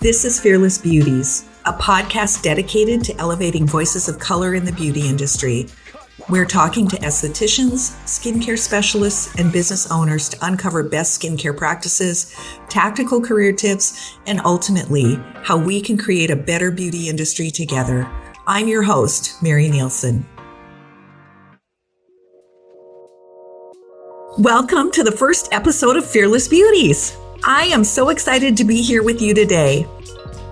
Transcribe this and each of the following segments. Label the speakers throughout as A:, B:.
A: This is Fearless Beauties, a podcast dedicated to elevating voices of color in the beauty industry. We're talking to estheticians, skincare specialists, and business owners to uncover best skincare practices, tactical career tips, and ultimately, how we can create a better beauty industry together. I'm your host, Mary Nielsen. Welcome to the first episode of Fearless Beauties. I am so excited to be here with you today.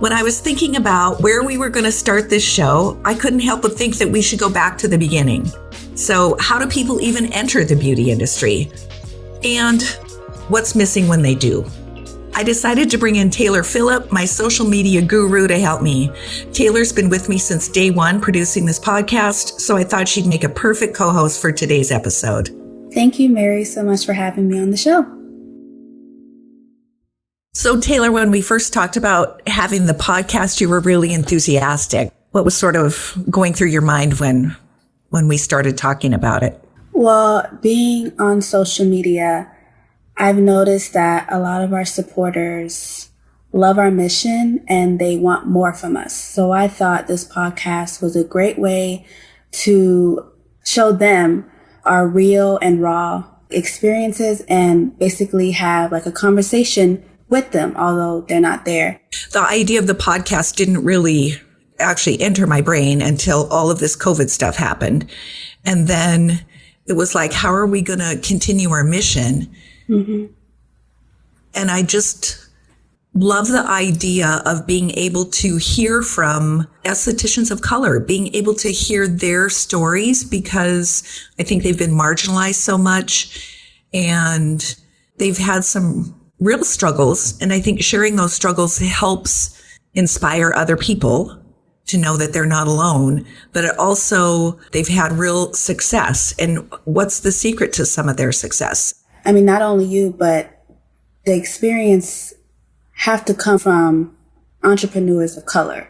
A: When I was thinking about where we were going to start this show, I couldn't help but think that we should go back to the beginning. So, how do people even enter the beauty industry? And what's missing when they do? I decided to bring in Taylor Phillip, my social media guru, to help me. Taylor's been with me since day one producing this podcast, so I thought she'd make a perfect co-host for today's episode.
B: Thank you, Mary, so much for having me on the show.
A: So, Taylor, when we first talked about having the podcast, you were really enthusiastic. What was sort of going through your mind when we started talking about it?
B: Well, being on social media, I've noticed that a lot of our supporters love our mission and they want more from us. So I thought this podcast was a great way to show them our real and raw experiences and basically have like a conversation with them, although they're not there.
A: The idea of the podcast didn't really actually enter my brain until all of this COVID stuff happened. And then it was like, how are we going to continue our mission? Mm-hmm. And I just love the idea of being able to hear from estheticians of color, being able to hear their stories, because I think they've been marginalized so much and they've had some real struggles. And I think sharing those struggles helps inspire other people to know that they're not alone, but it also, they've had real success. And what's the secret to some of their success?
B: I mean, not only you, but the experience have to come from entrepreneurs of color.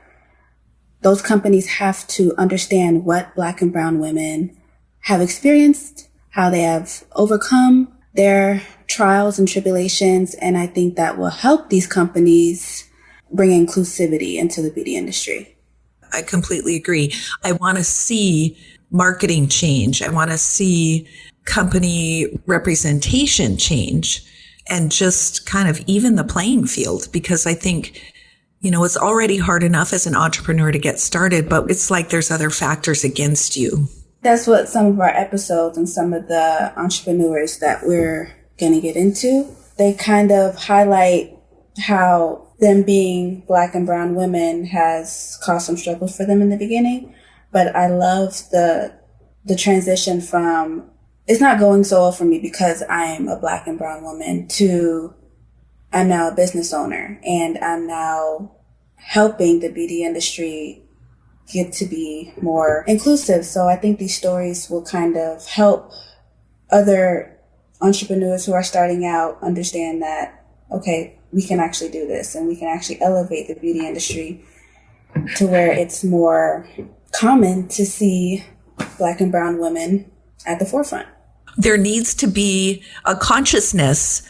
B: Those companies have to understand what Black and brown women have experienced, how they have overcome their trials and tribulations. And I think that will help these companies bring inclusivity into the beauty industry.
A: I completely agree. I want to see marketing change. I want to see company representation change and just kind of even the playing field, because I think, it's already hard enough as an entrepreneur to get started, but it's like there's other factors against you.
B: That's what some of our episodes and some of the entrepreneurs that we're going to get into, they kind of highlight how them being Black and brown women has caused some struggles for them in the beginning. But I love the transition from, it's not going so well for me because I'm a Black and brown woman, to I'm now a business owner and I'm now helping the beauty industry get to be more inclusive. So I think these stories will kind of help other entrepreneurs who are starting out understand that, okay, we can actually do this and we can actually elevate the beauty industry to where it's more common to see Black and brown women at the forefront.
A: There needs to be a consciousness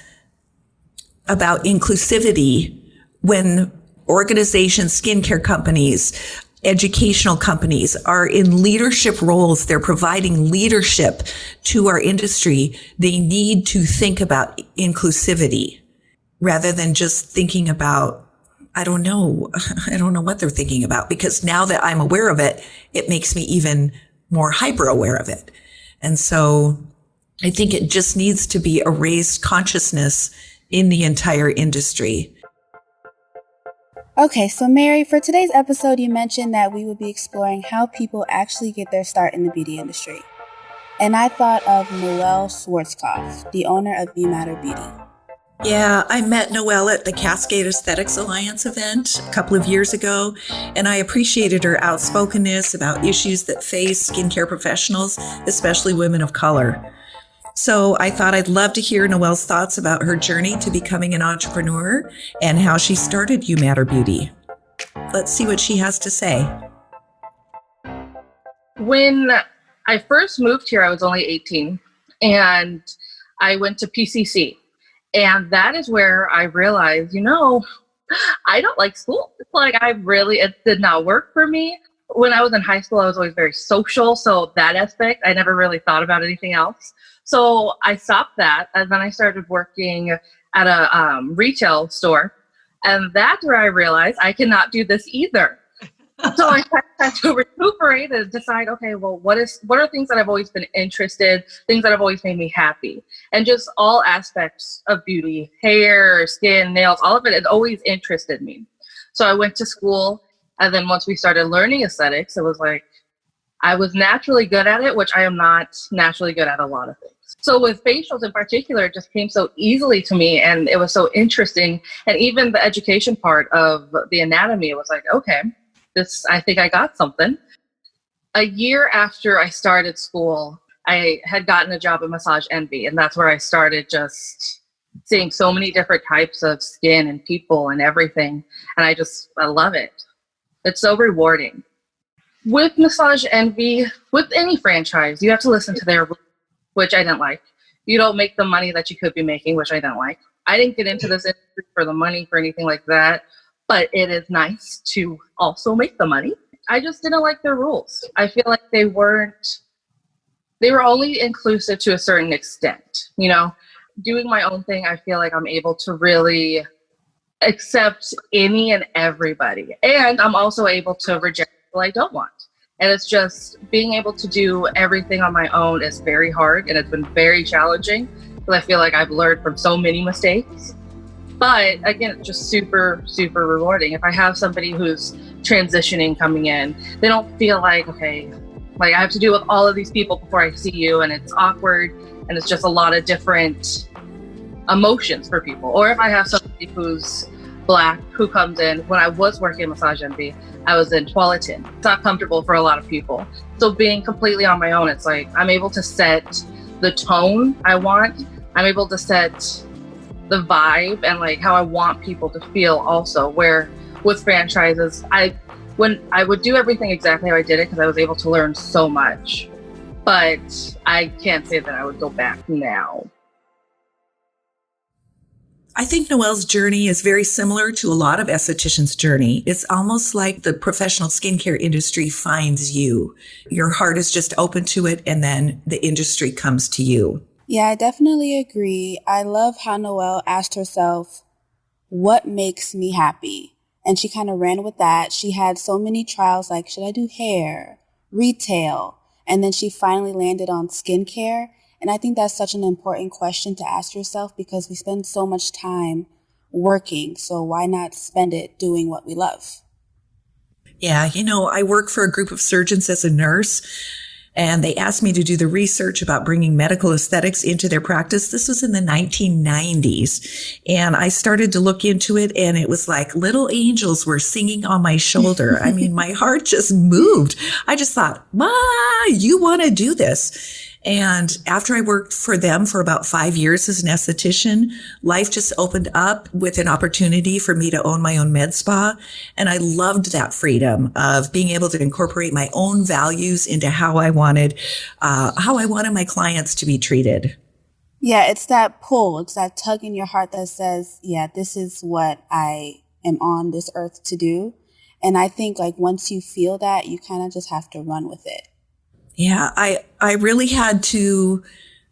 A: about inclusivity when organizations, skincare companies, educational companies are in leadership roles. They're providing leadership to our industry. They need to think about inclusivity rather than just thinking about, I don't know what they're thinking about, because now that I'm aware of it, it makes me even more hyper aware of it. And so I think it just needs to be a raised consciousness in the entire industry.
B: Okay, so Mary, for today's episode, you mentioned that we would be exploring how people actually get their start in the beauty industry. And I thought of Noelle Schwarzkopf, the owner of You Matter Beauty.
A: Yeah, I met Noelle at the Cascade Aesthetics Alliance event a couple of years ago, and I appreciated her outspokenness about issues that face skincare professionals, especially women of color. So I thought I'd love to hear Noelle's thoughts about her journey to becoming an entrepreneur and how she started You Matter Beauty. Let's see what she has to say.
C: When I first moved here, I was only 18, and I went to PCC. And that is where I realized, I don't like school. It's like it did not work for me. When I was in high school, I was always very social. So that aspect, I never really thought about anything else. So I stopped that. And then I started working at a retail store. And that's where I realized I cannot do this either. So I had to recuperate and decide, okay, well, what are things that I've always been interested, things that have always made me happy, and just all aspects of beauty, hair, skin, nails, all of it has always interested me. So I went to school, and then once we started learning aesthetics, it was like I was naturally good at it, which I am not naturally good at a lot of things. So with facials in particular, it just came so easily to me, and it was so interesting. And even the education part of the anatomy, it was like, okay, I think I got something. A year after I started school, I had gotten a job at Massage Envy, and that's where I started just seeing so many different types of skin and people and everything. And I love it. It's so rewarding. With Massage Envy, with any franchise, you have to listen to their rules, which I didn't like. You don't make the money that you could be making, which I didn't like. I didn't get into this industry for the money, for anything like that. But it is nice to also make the money. I just didn't like their rules. I feel like they were only inclusive to a certain extent. Doing my own thing, I feel like I'm able to really accept any and everybody. And I'm also able to reject people I don't want. And it's just being able to do everything on my own is very hard. And it's been very challenging because I feel like I've learned from so many mistakes. But again, it's just super, super rewarding. If I have somebody who's transitioning coming in, they don't feel like, okay, like I have to deal with all of these people before I see you, and it's awkward, and it's just a lot of different emotions for people. Or if I have somebody who's Black who comes in, when I was working at Massage Envy, I was in Tualatin. It's not comfortable for a lot of people. So being completely on my own, it's like I'm able to set the tone I want. I'm able to set the vibe and like how I want people to feel also, where with franchises, when I would do everything exactly how I did it because I was able to learn so much, but I can't say that I would go back now.
A: I think Noelle's journey is very similar to a lot of estheticians' journey. It's almost like the professional skincare industry finds you. Your heart is just open to it, and then the industry comes to you.
B: Yeah, I definitely agree. I love how Noelle asked herself, what makes me happy? And she kind of ran with that. She had so many trials, like, should I do hair, retail? And then she finally landed on skincare. And I think that's such an important question to ask yourself because we spend so much time working. So why not spend it doing what we love?
A: Yeah, I work for a group of surgeons as a nurse. And they asked me to do the research about bringing medical aesthetics into their practice. This was in the 1990s. And I started to look into it, and it was like little angels were singing on my shoulder. I mean, my heart just moved. I just thought, Ma, you want to do this. And after I worked for them for about 5 years as an esthetician, life just opened up with an opportunity for me to own my own med spa. And I loved that freedom of being able to incorporate my own values into how I wanted my clients to be treated.
B: Yeah, it's that pull. It's that tug in your heart that says, yeah, this is what I am on this earth to do. And I think like once you feel that, you kind of just have to run with it.
A: Yeah, I really had to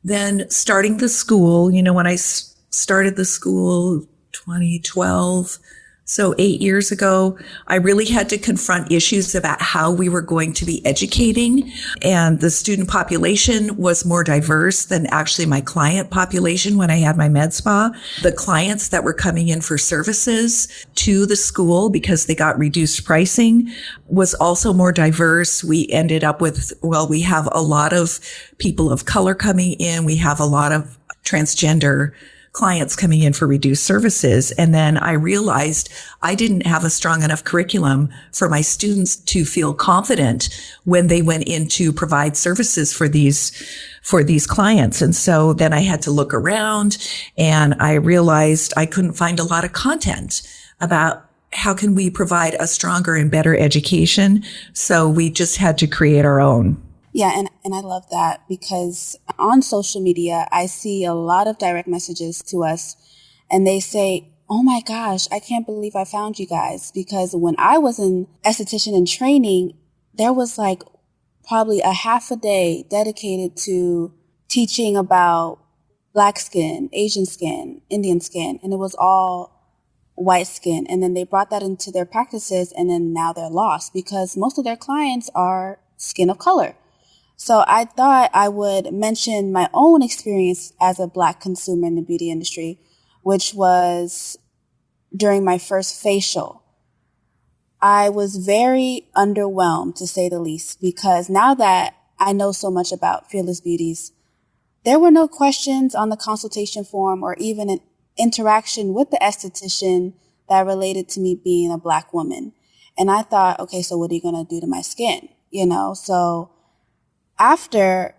A: then starting the school, when I started the school 2012, so 8 years ago, I really had to confront issues about how we were going to be educating. And the student population was more diverse than actually my client population when I had my med spa. The clients that were coming in for services to the school because they got reduced pricing was also more diverse. We ended up with, we have a lot of people of color coming in. We have a lot of transgender clients coming in for reduced services. And then I realized I didn't have a strong enough curriculum for my students to feel confident when they went in to provide services for these clients. And so then I had to look around, and I realized I couldn't find a lot of content about how can we provide a stronger and better education. So we just had to create our own.
B: Yeah, and I love that because on social media, I see a lot of direct messages to us, and they say, oh my gosh, I can't believe I found you guys. Because when I was an esthetician in training, there was like probably a half a day dedicated to teaching about Black skin, Asian skin, Indian skin, and it was all white skin. And then they brought that into their practices, and then now they're lost because most of their clients are skin of color. So I thought I would mention my own experience as a Black consumer in the beauty industry, which was during my first facial. I was very underwhelmed, to say the least, because now that I know so much about Fearless Beauties, there were no questions on the consultation form or even an interaction with the esthetician that related to me being a Black woman. And I thought, okay, so what are you going to do to my skin? So after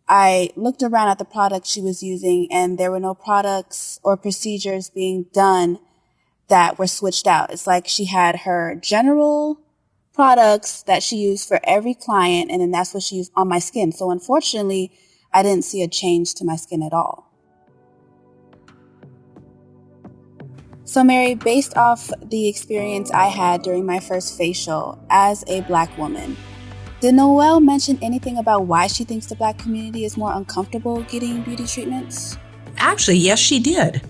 B: I looked around at the products she was using, and there were no products or procedures being done that were switched out. It's like she had her general products that she used for every client, and then that's what she used on my skin. So unfortunately, I didn't see a change to my skin at all. So Mary, based off the experience I had during my first facial as a Black woman, did Noelle mention anything about why she thinks the Black community is more uncomfortable getting beauty treatments?
A: Actually, yes, she did.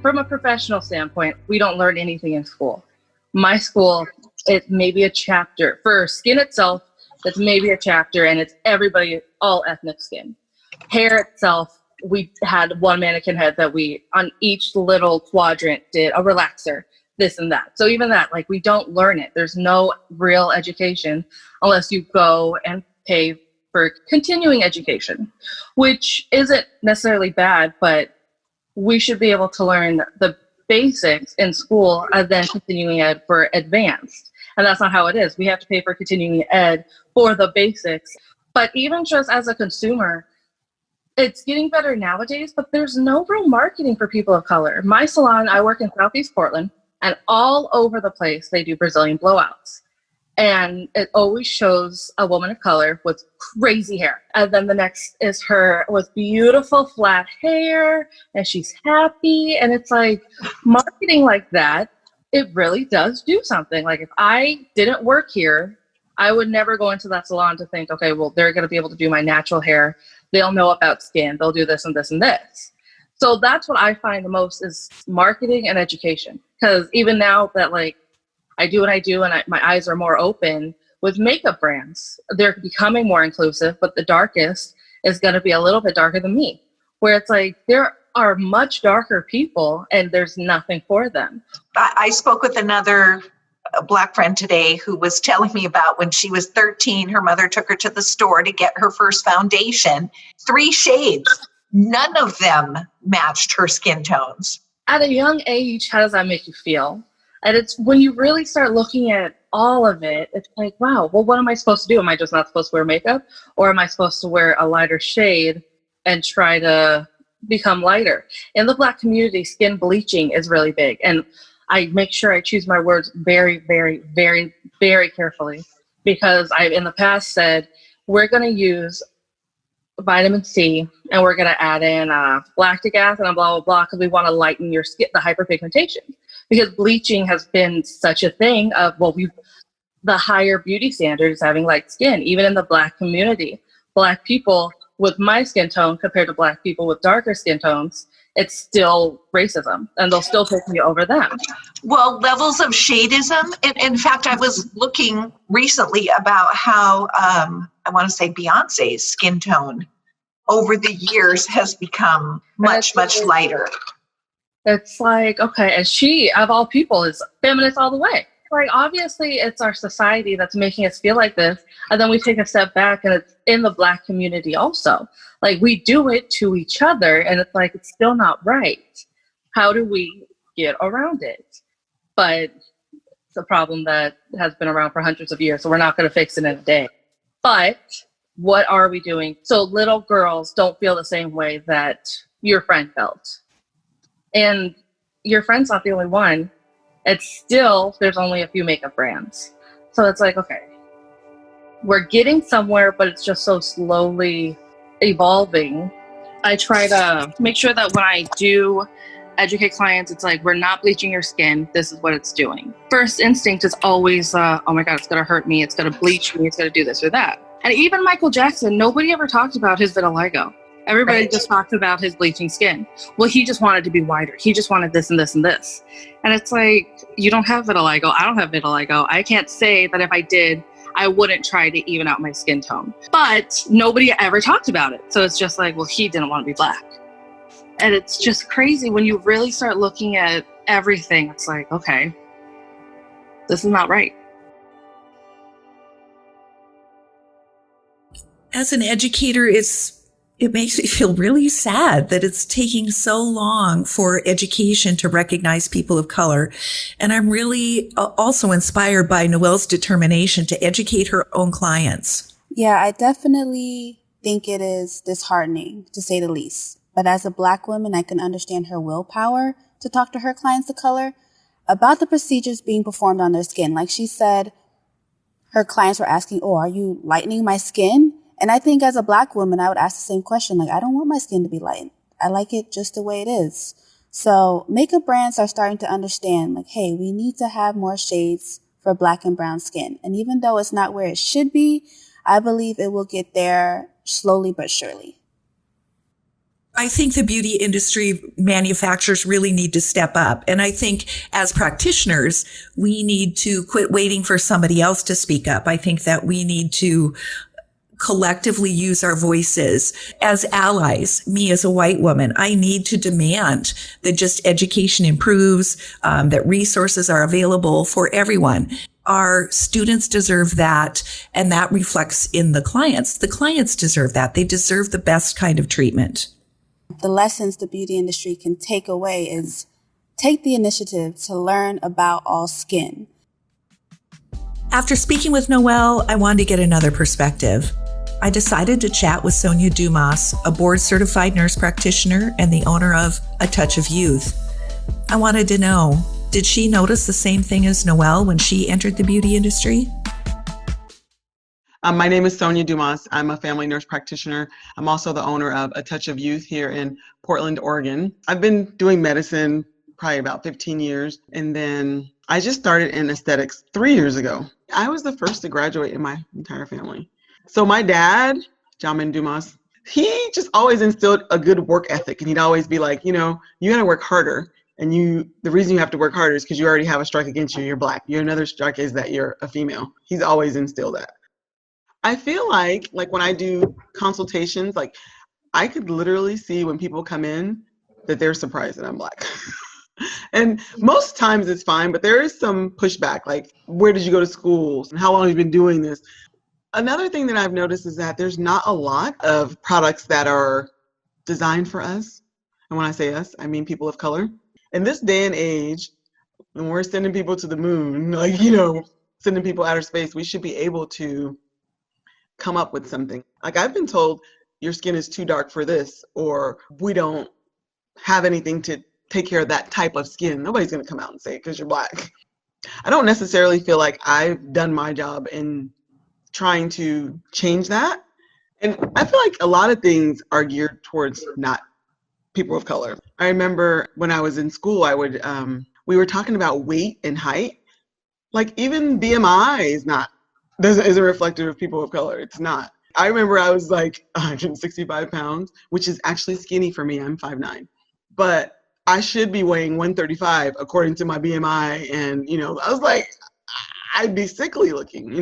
C: From a professional standpoint, we don't learn anything in school. My school, it may be a chapter. For skin itself, it's maybe a chapter, and it's everybody, all ethnic skin. Hair itself, we had one mannequin head that we, on each little quadrant, did a relaxer, this and that. So even that, like, we don't learn it. There's no real education unless you go and pay for continuing education, which isn't necessarily bad, but we should be able to learn the basics in school and then continuing ed for advanced. And that's not how it is. We have to pay for continuing ed for the basics. But even just as a consumer, it's getting better nowadays, but there's no real marketing for people of color. My salon, I work in Southeast Portland, and all over the place, they do Brazilian blowouts. And it always shows a woman of color with crazy hair. And then the next is her with beautiful flat hair, and she's happy. And it's like, marketing like that, it really does do something. Like, if I didn't work here, I would never go into that salon to think, okay, well, they're going to be able to do my natural hair. They'll know about skin. They'll do this and this and this. So that's what I find the most is marketing and education. Because even now that, like, I do what I do, and my eyes are more open with makeup brands. They're becoming more inclusive, but the darkest is going to be a little bit darker than me, where it's like there are much darker people and there's nothing for them.
D: I spoke with another Black friend today who was telling me about when she was 13, her mother took her to the store to get her first foundation, 3 shades. None of them matched her skin tones.
C: At a young age, how does that make you feel? And it's when you really start looking at all of it, it's like, wow, well, what am I supposed to do? Am I just not supposed to wear makeup? Or am I supposed to wear a lighter shade and try to become lighter? In the Black community, skin bleaching is really big. And I make sure I choose my words very, very, very, very carefully, because I've in the past said, we're going to use vitamin C and we're going to add in lactic acid and blah, blah, blah, because we want to lighten your skin, the hyperpigmentation. Because bleaching has been such a thing of, well, the higher beauty standards having light skin, even in the Black community. Black people with my skin tone compared to Black people with darker skin tones, it's still racism, and they'll still pick me over them.
D: Well, levels of shadism. In fact, I was looking recently about how, I want to say Beyonce's skin tone over the years has become much, much lighter.
C: It's like, okay, and she, of all people, is feminist all the way. Like, obviously, it's our society that's making us feel like this, and then we take a step back, and it's in the Black community also. Like, we do it to each other, and it's like, it's still not right. How do we get around it? But it's a problem that has been around for hundreds of years, so we're not going to fix it in a day. But what are we doing? So little girls don't feel the same way that your friend felt. And your friend's not the only one. It's still, there's only a few makeup brands. So it's like, okay, we're getting somewhere, but it's just so slowly evolving I try to make sure that when I do educate clients, it's like, we're not bleaching your skin. This is what it's doing. First instinct is always, oh my God, it's going to hurt me. It's going to bleach me. It's going to do this or that. And even Michael Jackson, nobody ever talked about his vitiligo. Everybody
D: Right.
C: just talked about his bleaching skin. Well, he just wanted to be whiter. He just wanted this and this and this. And it's like, you don't have vitiligo. I don't have vitiligo. I can't say that if I did, I wouldn't try to even out my skin tone. But nobody ever talked about it. So it's just like, well, he didn't want to be black. And it's just crazy when you really start looking at everything. It's like, okay, this is not right.
A: As an educator, it makes me feel really sad that it's taking so long for education to recognize people of color. And I'm really also inspired by Noelle's determination to educate her own clients.
B: Yeah, I definitely think it is disheartening, to say the least. But as a Black woman, I can understand her willpower to talk to her clients of color about the procedures being performed on their skin. Like she said, her clients were asking, oh, are you lightening my skin? And I think as a Black woman, I would ask the same question. Like, I don't want my skin to be lightened. I like it just the way it is. So makeup brands are starting to understand, like, hey, we need to have more shades for Black and brown skin. And even though it's not where it should be, I believe it will get there slowly but surely.
A: I think the beauty industry manufacturers really need to step up. And I think as practitioners, we need to quit waiting for somebody else to speak up. I think that we need to collectively use our voices as allies. Me as a white woman, I need to demand that just education improves, that resources are available for everyone. Our students deserve that, and that reflects in the clients. The clients deserve that. They deserve the best kind of treatment.
B: The lessons the beauty industry can take away is take the initiative to learn about all skin.
A: After speaking with Noelle, I wanted to get another perspective. I decided to chat with Sonia Dumas, a board-certified nurse practitioner and the owner of A Touch of Youth. I wanted to know, did she notice the same thing as Noelle when she entered the beauty industry?
E: My name is Sonia Dumas. I'm a family nurse practitioner. I'm also the owner of A Touch of Youth here in Portland, Oregon. I've been doing medicine probably about 15 years. And then I just started in aesthetics 3 years ago. I was the first to graduate in my entire family. So my dad, Jamin Dumas, he just always instilled a good work ethic. And he'd always be like, you got to work harder. And the reason you have to work harder is because you already have a strike against you. You're Black. Your another strike is that you're a female. He's always instilled that. I feel like when I do consultations, like I could literally see when people come in that they're surprised that I'm Black. And most times it's fine, but there is some pushback, like, where did you go to school? And how long have you been doing this? Another thing that I've noticed is that there's not a lot of products that are designed for us. And when I say us, I mean people of color. In this day and age, when we're sending people to the moon, sending people outer space, we should be able to come up with something. Like, I've been told your skin is too dark for this, or we don't have anything to take care of that type of skin. Nobody's going to come out and say it because you're Black. I don't necessarily feel like I've done my job in trying to change that. And I feel like a lot of things are geared towards not people of color. I remember when I was in school, we were talking about weight and height. Like, even BMI isn't reflective of people of color. It's not. I remember I was like 165 pounds, which is actually skinny for me. I'm 5'9". But I should be weighing 135 according to my BMI. And, I was like, I'd be sickly looking,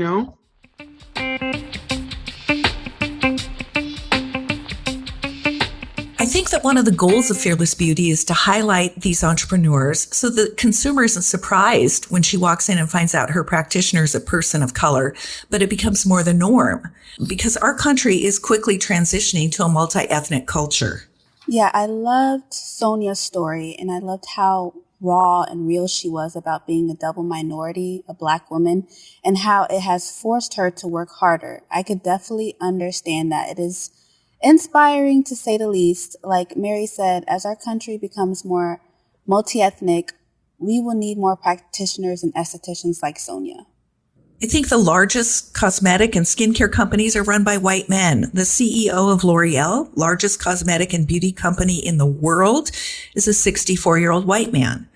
A: I think that one of the goals of Fearless Beauty is to highlight these entrepreneurs so the consumer isn't surprised when she walks in and finds out her practitioner is a person of color, but it becomes more the norm because our country is quickly transitioning to a multi-ethnic culture.
B: Yeah, I loved Sonia's story, and I loved how raw and real she was about being a double minority, a Black woman, and how it has forced her to work harder. I could definitely understand that. It is inspiring, to say the least. Like Mary said, as our country becomes more multi-ethnic, we will need more practitioners and estheticians like Sonia.
A: I think the largest cosmetic and skincare companies are run by white men. The CEO of L'Oreal, largest cosmetic and beauty company in the world, is a 64-year-old white man.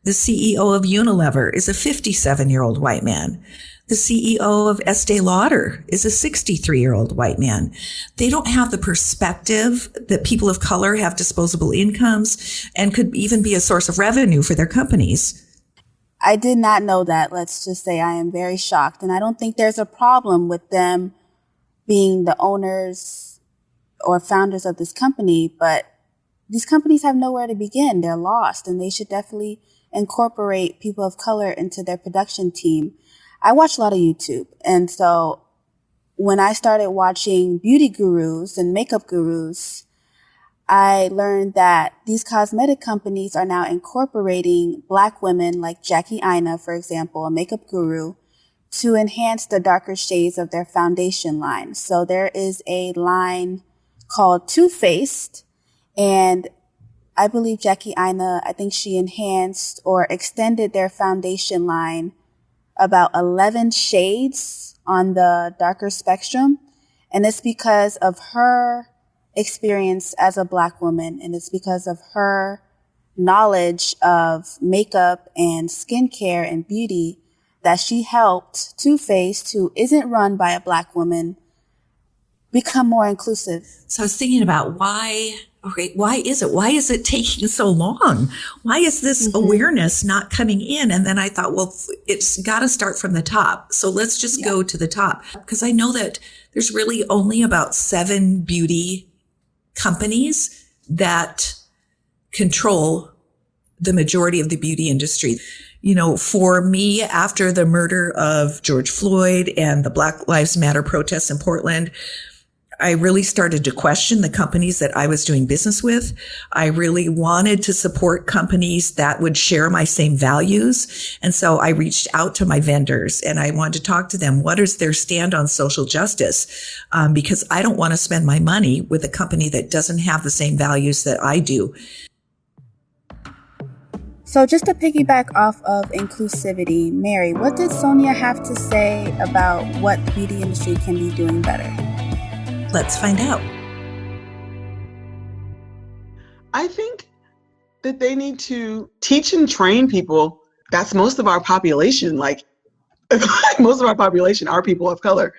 A: The CEO of Unilever is a 57-year-old white man. The CEO of Estee Lauder is a 63-year-old white man. They don't have the perspective that people of color have disposable incomes and could even be a source of revenue for their companies.
B: I did not know that. Let's just say I am very shocked. And I don't think there's a problem with them being the owners or founders of this company, but these companies have nowhere to begin. They're lost, and they should definitely incorporate people of color into their production team. I watch a lot of YouTube. And so when I started watching beauty gurus and makeup gurus, I learned that these cosmetic companies are now incorporating Black women like Jackie Aina, for example, a makeup guru, to enhance the darker shades of their foundation line. So there is a line called Too Faced, and I believe Jackie Aina, I think she enhanced or extended their foundation line about 11 shades on the darker spectrum. And it's because of her experience as a Black woman, and it's because of her knowledge of makeup and skincare and beauty that she helped Too Faced, who isn't run by a Black woman, become more inclusive.
A: So I was thinking about why is it taking so long? Why is this awareness not coming in? And then I thought, well, it's got to start from the top. So let's just go to the top, because I know that there's really only about 7 beauty companies that control the majority of the beauty industry. You know, for me, after the murder of George Floyd and the Black Lives Matter protests in Portland, I really started to question the companies that I was doing business with. I really wanted to support companies that would share my same values. And so I reached out to my vendors and I wanted to talk to them. What is their stand on social justice? Because I don't want to spend my money with a company that doesn't have the same values that I do.
B: So just to piggyback off of inclusivity, Mary, what did Sonia have to say about what the beauty industry can be doing better?
A: Let's find out.
E: I think that they need to teach and train people. That's most of our population. Like most of our population are people of color.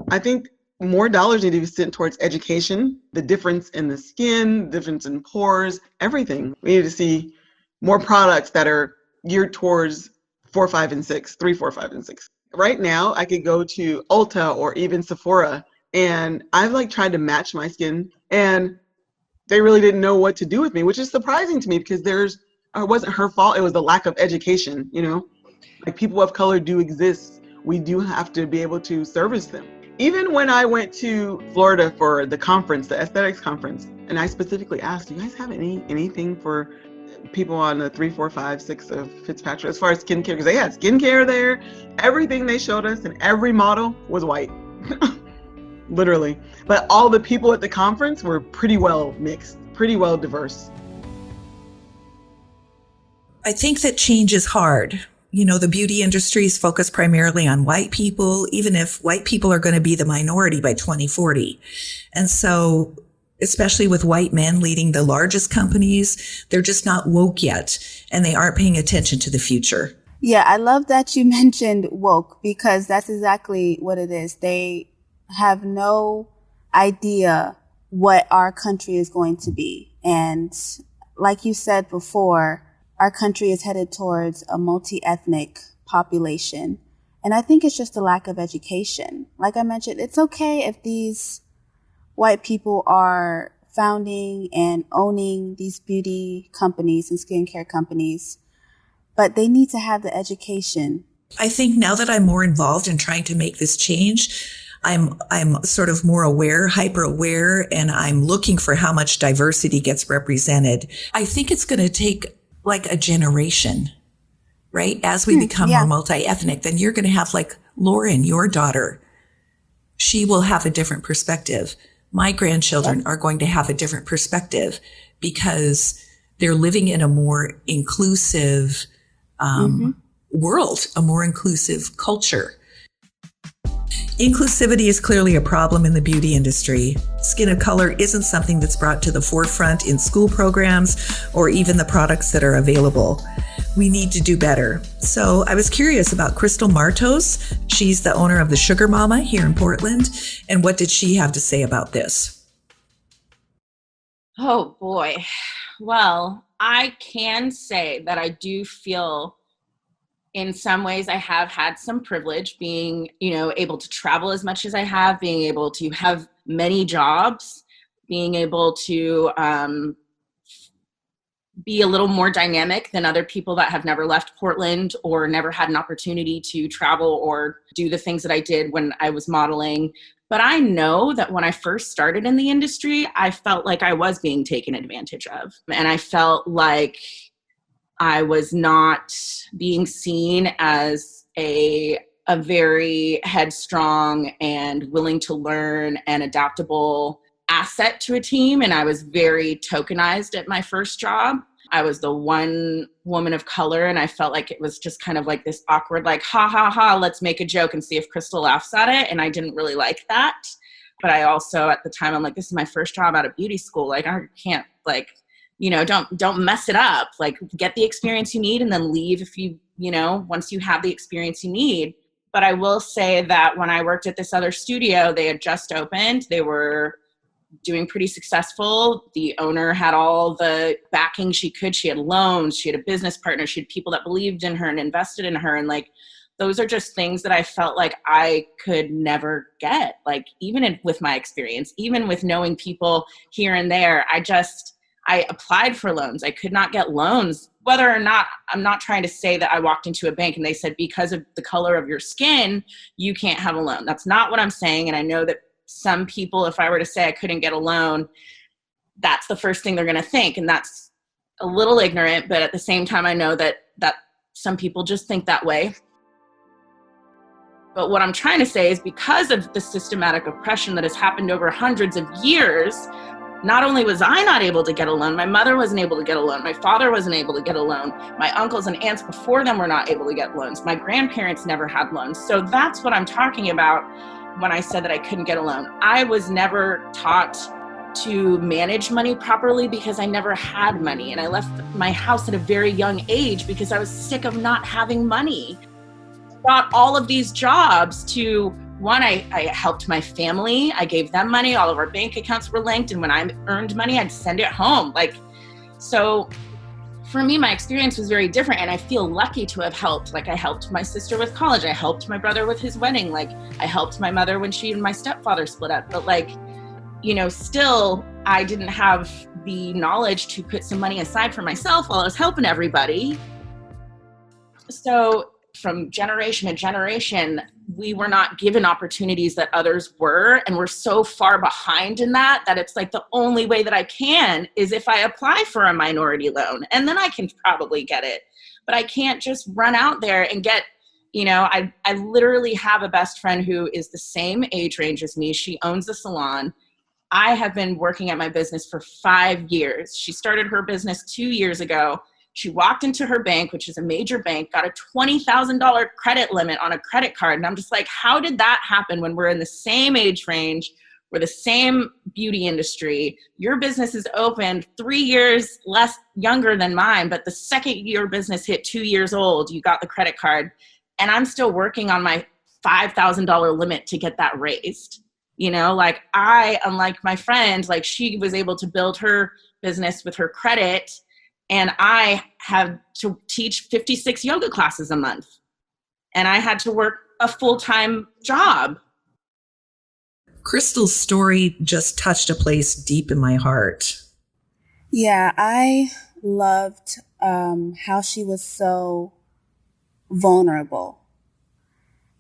E: I think more dollars need to be sent towards education, the difference in the skin, difference in pores, everything. We need to see more products that are geared towards 4, 5, and 6, 3, 4, 5, and 6. Right now, I could go to Ulta or even Sephora, and I've tried to match my skin, and they really didn't know what to do with me, which is surprising to me because it wasn't her fault. It was the lack of education, Like, people of color do exist. We do have to be able to service them. Even when I went to Florida for the conference, the aesthetics conference, and I specifically asked, do you guys have anything for people on the 3, 4, 5, 6 of Fitzpatrick as far as skincare? Because they had skincare there. Everything they showed us and every model was white. Literally. But all the people at the conference were pretty well mixed, pretty well diverse.
A: I think that change is hard. The beauty industry is focused primarily on white people, even if white people are going to be the minority by 2040. And so, especially with white men leading the largest companies, they're just not woke yet, and they aren't paying attention to the future.
B: Yeah, I love that you mentioned woke, because that's exactly what it is. They have no idea what our country is going to be. And like you said before, our country is headed towards a multi-ethnic population. And I think it's just a lack of education. Like I mentioned, it's okay if these white people are founding and owning these beauty companies and skincare companies, but they need to have the education.
A: I think now that I'm more involved in trying to make this change, I'm sort of more aware, hyper aware, and I'm looking for how much diversity gets represented. I think it's going to take like a generation, right? As we become more multi-ethnic, then you're going to have like Lauren, your daughter. She will have a different perspective. My grandchildren are going to have a different perspective because they're living in a more inclusive world, a more inclusive culture. Inclusivity is clearly a problem in the beauty industry. Skin of color isn't something that's brought to the forefront in school programs or even the products that are available. We need to do better. So I was curious about Crystal Martos. She's the owner of the Sugar Mama here in Portland. And what did she have to say about this?
F: Oh boy. Well, I can say that I do feel in some ways I have had some privilege being, able to travel as much as I have, being able to have many jobs, being able to be a little more dynamic than other people that have never left Portland or never had an opportunity to travel or do the things that I did when I was modeling. But I know that when I first started in the industry, I felt like I was being taken advantage of. And I felt like I was not being seen as a very headstrong and willing to learn and adaptable asset to a team. And I was very tokenized at my first job. I was the one woman of color, and I felt like it was just kind of like this awkward, like, ha, ha, ha, let's make a joke and see if Crystal laughs at it. And I didn't really like that. But I also, at the time, I'm like, this is my first job out of beauty school. Like, I can't, like, don't mess it up. Like, get the experience you need and then leave if you, once you have the experience you need. But I will say that when I worked at this other studio, they had just opened. They were doing pretty successful. The owner had all the backing she could. She had loans. She had a business partner. She had people that believed in her and invested in her. And like, those are just things that I felt like I could never get. Like, even with my experience, even with knowing people here and there, I applied for loans. I could not get loans, whether or not, I'm not trying to say that I walked into a bank and they said, because of the color of your skin, you can't have a loan. That's not what I'm saying. And I know that some people, if I were to say I couldn't get a loan, that's the first thing they're going to think. And that's a little ignorant, but at the same time, I know that some people just think that way. But what I'm trying to say is, because of the systematic oppression that has happened over hundreds of years, not only was I not able to get a loan, my mother wasn't able to get a loan, my father wasn't able to get a loan, my uncles and aunts before them were not able to get loans, my grandparents never had loans. So that's what I'm talking about when I said that I couldn't get a loan. I was never taught to manage money properly because I never had money. And I left my house at a very young age because I was sick of not having money. Got all of these jobs to, one, I helped my family. I gave them money. All of our bank accounts were linked. And when I earned money, I'd send it home. So for me, my experience was very different. And I feel lucky to have helped. Like, I helped my sister with college. I helped my brother with his wedding. Like, I helped my mother when she and my stepfather split up. But still, I didn't have the knowledge to put some money aside for myself while I was helping everybody. So from generation to generation, we were not given opportunities that others were. And we're so far behind in that it's like the only way that I can is if I apply for a minority loan, and then I can probably get it. But I can't just run out there and get, I literally have a best friend who is the same age range as me. She owns a salon. I have been working at my business for 5 years. She started her business 2 years ago. She walked into her bank, which is a major bank, got a $20,000 credit limit on a credit card. And I'm just like, how did that happen when we're in the same age range? We're the same beauty industry. Your business is opened 3 years less younger than mine, but the second your business hit 2 years old, you got the credit card. And I'm still working on my $5,000 limit to get that raised. Unlike my friend, she was able to build her business with her credit, and I had to teach 56 yoga classes a month, and I had to work a full-time job.
A: Crystal's story just touched a place deep in my heart.
B: Yeah, I loved how she was so vulnerable.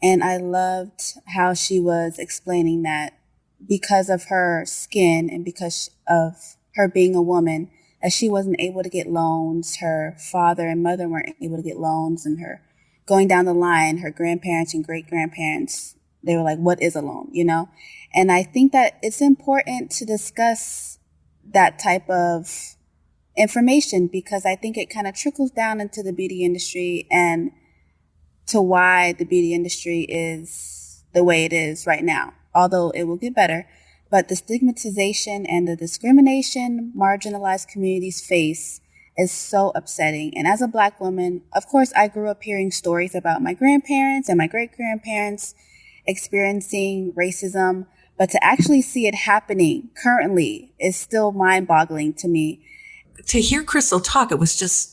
B: And I loved how she was explaining that because of her skin and because of her being a woman, that she wasn't able to get loans. Her father and mother weren't able to get loans, and her going down the line, her grandparents and great grandparents, they were like, what is a loan, And I think that it's important to discuss that type of information because I think it kind of trickles down into the beauty industry and to why the beauty industry is the way it is right now, although it will get better. But the stigmatization and the discrimination marginalized communities face is so upsetting. And as a Black woman, of course, I grew up hearing stories about my grandparents and my great-grandparents experiencing racism, but to actually see it happening currently is still mind-boggling to me.
A: To hear Crystal talk, it was just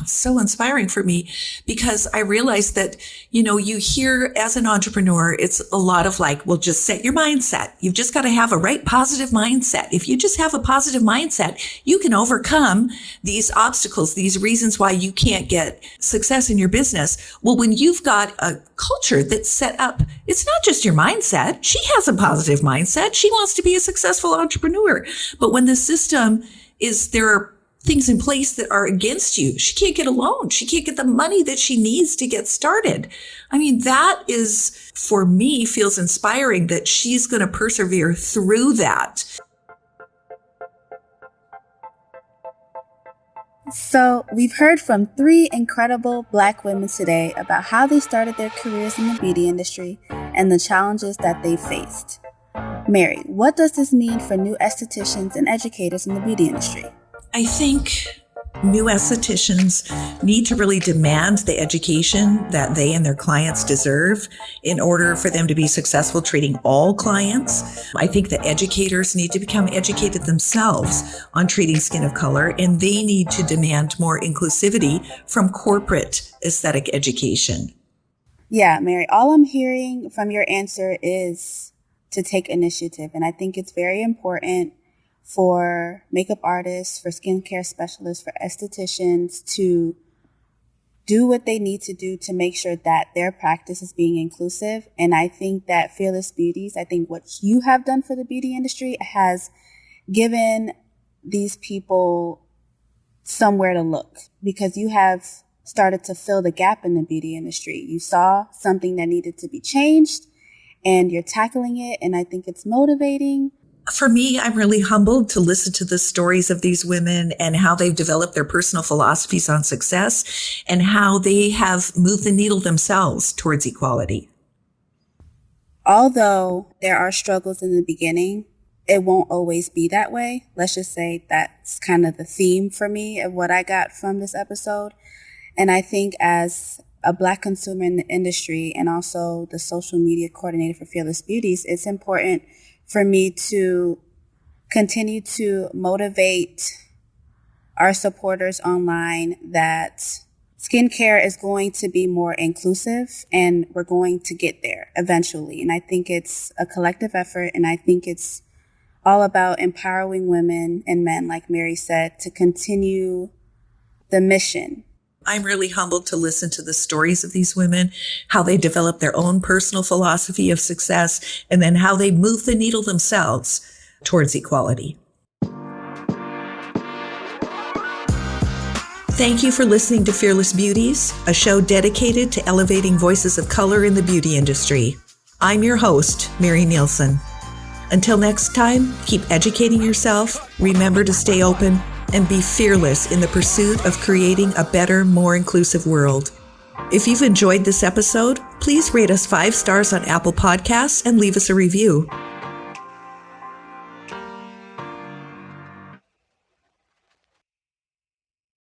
A: so inspiring for me, because I realized that, you hear as an entrepreneur, it's a lot of like, well, just set your mindset. You've just got to have a right positive mindset. If you just have a positive mindset, you can overcome these obstacles, these reasons why you can't get success in your business. Well, when you've got a culture that's set up, it's not just your mindset. She has a positive mindset. She wants to be a successful entrepreneur. But when the system is there, things in place that are against you. She can't get a loan. She can't get the money that she needs to get started. I mean, that is, for me, feels inspiring that she's going to persevere through that.
B: So we've heard from 3 incredible Black women today about how they started their careers in the beauty industry and the challenges that they faced. Mary, what does this mean for new estheticians and educators in the beauty industry?
A: I think new estheticians need to really demand the education that they and their clients deserve in order for them to be successful treating all clients. I think the educators need to become educated themselves on treating skin of color, and they need to demand more inclusivity from corporate aesthetic education.
B: Yeah, Mary, all I'm hearing from your answer is to take initiative. And I think it's very important for makeup artists, for skincare specialists, for estheticians to do what they need to do to make sure that their practice is being inclusive. And I think that Fearless Beauties, I think what you have done for the beauty industry has given these people somewhere to look, because you have started to fill the gap in the beauty industry. You saw something that needed to be changed and you're tackling it. And I think it's motivating.
A: For me, I'm really humbled to listen to the stories of these women and how they've developed their personal philosophies on success and how they have moved the needle themselves towards equality.
B: Although there are struggles in the beginning, it won't always be that way. Let's just say that's kind of the theme for me of what I got from this episode. And I think as a Black consumer in the industry and also the social media coordinator for Fearless Beauties, it's important for me to continue to motivate our supporters online that skincare is going to be more inclusive and we're going to get there eventually. And I think it's a collective effort, and I think it's all about empowering women and men, like Mary said, to continue the mission.
A: I'm really humbled to listen to the stories of these women, how they develop their own personal philosophy of success, and then how they move the needle themselves towards equality. Thank you for listening to Fearless Beauties, a show dedicated to elevating voices of color in the beauty industry. I'm your host, Mary Nielsen. Until next time, keep educating yourself, remember to stay open, and be fearless in the pursuit of creating a better, more inclusive world. If you've enjoyed this episode, please rate us 5 stars on Apple Podcasts and leave us a review.